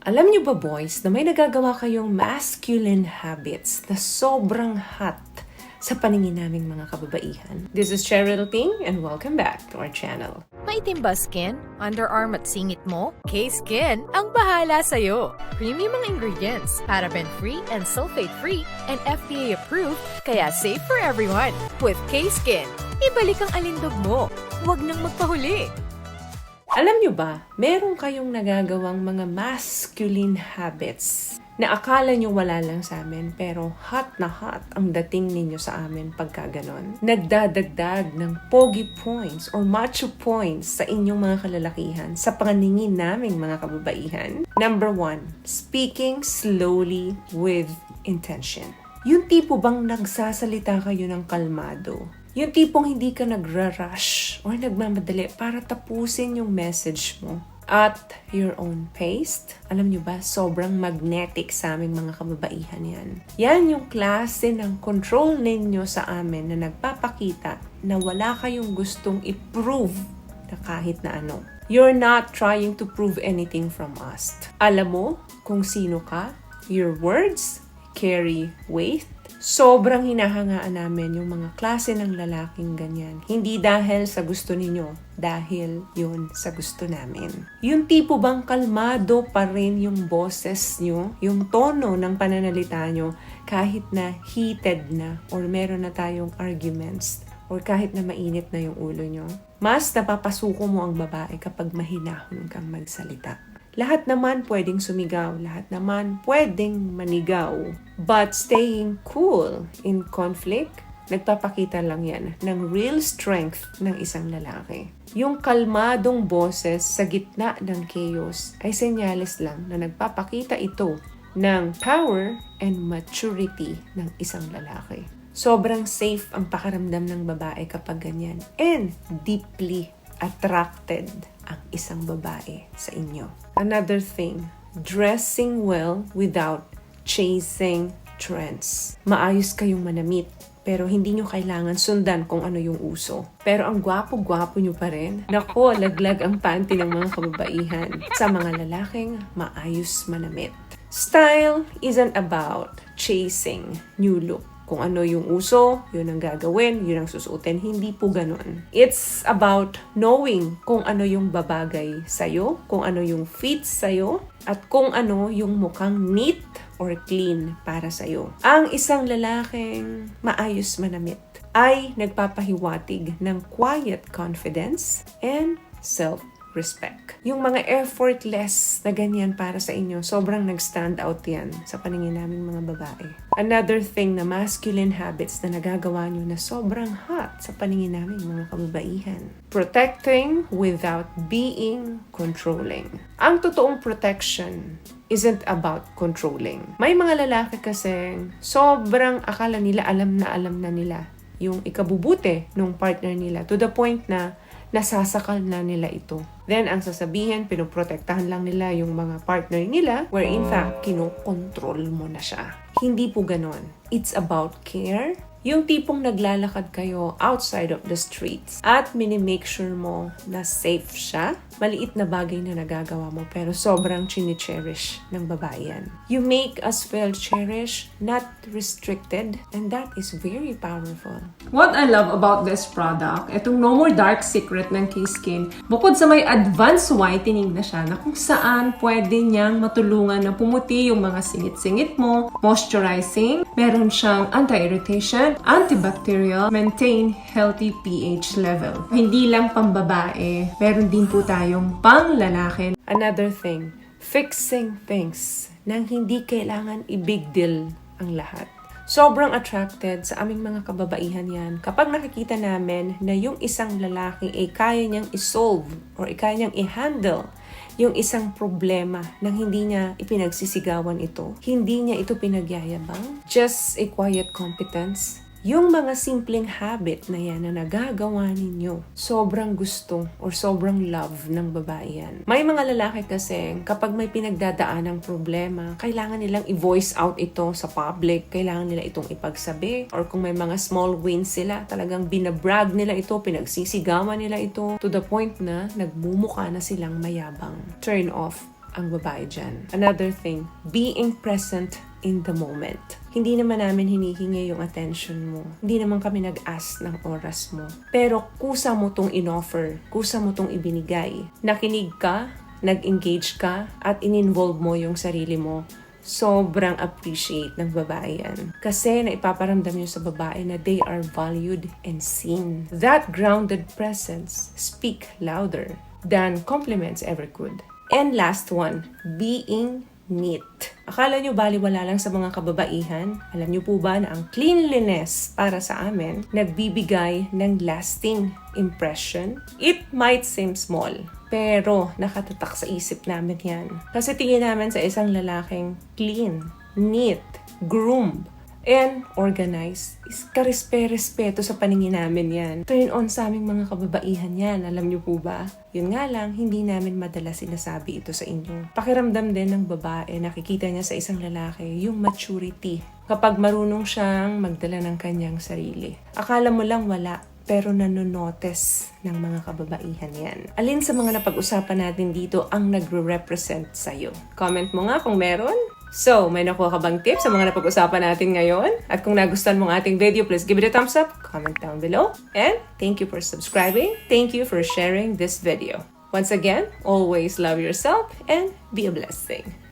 Alam niyo ba boys na may nagagawa kayong masculine habits na sobrang hot sa paningin naming mga kababaihan? This is Cheryl Ting and welcome back to our channel. Maitim ba skin? Underarm at singit mo? K-Skin ang bahala sa'yo. Premium ang ingredients, paraben-free and sulfate-free, and FDA-approved, kaya safe for everyone. With K-Skin, ibalik ang alindog mo. Huwag nang magpahuli. Alam niyo ba, meron kayong nagagawang mga masculine habits na akala niyo wala lang sa amin pero hot na hot ang dating ninyo sa amin pagka ganon. Nagdadagdag ng pogi points or macho points sa inyong mga kalalakihan sa paningin naming mga kababaihan. Number 1, speaking slowly with intention. Yung tipo bang nagsasalita kayo ng kalmado? Yung tipong hindi ka nagra-rush or nagmamadali para tapusin yung message mo at your own pace. Alam nyo ba, sobrang magnetic sa aming mga kababaihan yan. Yan yung klase ng control ninyo sa amin na nagpapakita na wala kayong gustong i-prove na kahit na ano. You're not trying to prove anything from us. Alam mo kung sino ka, your words carry weight. Sobrang hinahangaan namin yung mga klase ng lalaking ganyan. Hindi dahil sa gusto ninyo, dahil yun sa gusto namin. Yung tipo bang kalmado pa rin yung boses nyo, yung tono ng pananalita nyo, kahit na heated na or meron na tayong arguments or kahit na mainit na yung ulo nyo. Mas napapasuko mo ang babae kapag mahinahon kang magsalita. Lahat naman pwedeng sumigaw, lahat naman pwedeng manigaw. But staying cool in conflict, nagpapakita lang yan ng real strength ng isang lalaki. Yung kalmadong boses sa gitna ng chaos ay senyales lang na nagpapakita ito ng power and maturity ng isang lalaki. Sobrang safe ang pakaramdam ng babae kapag ganyan and deeply attracted ang isang babae sa inyo. Another thing, dressing well without chasing trends. Maayos kayong manamit, pero hindi nyo kailangan sundan kung ano yung uso. Pero ang gwapo-gwapo nyo pa rin. Nako, laglag ang panty ng mga kababaihan sa mga lalaking maayos manamit. Style isn't about chasing new look. Kung ano yung uso, yun ang gagawin, yun ang susuotin. Hindi po ganun. It's about knowing kung ano yung babagay sa'yo, kung ano yung fit sa'yo, at kung ano yung mukhang neat or clean para sa'yo. Ang isang lalaking maayos manamit ay nagpapahiwatig ng quiet confidence and self-respect. Yung mga effortless na ganyan para sa inyo, sobrang nag-stand out yan sa paningin naming mga babae. Another thing na masculine habits na nagagawa nyo na sobrang hot sa paningin naming mga kababaihan. Protecting without being controlling. Ang totoong protection isn't about controlling. May mga lalaki kasing sobrang akala nila alam na nila yung ikabubuti ng partner nila to the point na nasasakal na nila ito. Then, ang sasabihin, pinoprotektahan lang nila yung mga partner nila where in fact, kinokontrol mo na siya. Hindi po ganon. It's about care. Yung tipong naglalakad kayo outside of the streets at minimake sure mo na safe siya. Maliit na bagay na nagagawa mo pero sobrang chini-cherish ng babae yan. You make us feel cherished, not restricted, and that is very powerful. What I love about this product, itong No More Dark Secret ng K-Skin, bukod sa may advanced whitening na siya na kung saan pwede niyang matulungan na pumuti yung mga singit-singit mo, moisturizing, meron siyang anti-irritation, antibacterial, maintain healthy pH level. Hindi lang pambabae, meron din po tayong pang-lalaki. Another thing, fixing things nang hindi kailangan i-big deal ang lahat. Sobrang attracted sa aming mga kababaihan yan kapag nakikita namin na yung isang lalaki ay kaya niyang i-solve or kaya niyang i-handle yung isang problema nang hindi niya ipinagsisigawan ito. Hindi niya ito pinagyayabang. Just a quiet competence. Yung mga simpleng habit na yan na nagagawa ninyo, sobrang gusto or sobrang love ng babae yan. May mga lalaki kasi kapag may pinagdadaan ng problema, kailangan nilang i-voice out ito sa public, kailangan nila itong ipagsabi, or kung may mga small wins sila, talagang binabrag nila ito, pinagsisigawan nila ito, to the point na nagmumukha na silang mayabang. Turn off ang babae dyan. Another thing, being present in the moment. Hindi naman namin hinihingi yung attention mo. Hindi naman kami nag-ask ng oras mo. Pero kusa mo tong in-offer, kusa mo tong ibinigay. Nakinig ka, nag-engage ka, at in-involve mo yung sarili mo. Sobrang appreciate ng babae yan. Kasi naipaparamdam nyo sa babae na they are valued and seen. That grounded presence speak louder than compliments ever could. And last one, being neat. Akala nyo baliwala lang sa mga kababaihan? Alam nyo po ba na ang cleanliness para sa amin nagbibigay ng lasting impression? It might seem small, pero nakatatak sa isip namin yan. Kasi tingin namin sa isang lalaking clean, neat, groomed, and organized is karespe-respeto sa paningin namin yan. Turn on sa aming mga kababaihan yan. Alam niyo po ba? Yun nga lang, hindi namin madalas sinasabi ito sa inyo. Pakiramdam din ng babae, nakikita niya sa isang lalaki yung maturity. Kapag marunong siyang magdala ng kanyang sarili. Akala mo lang wala, pero nanonotice ng mga kababaihan yan. Alin sa mga napag-usapan natin dito ang nagre-represent sa'yo? Comment mo nga kung meron. So, may nakuha ka bang tips sa mga napag-usapan natin ngayon? At kung nagustuhan mong ating video, please give it a thumbs up, comment down below, and thank you for subscribing. Thank you for sharing this video. Once again, always love yourself and be a blessing.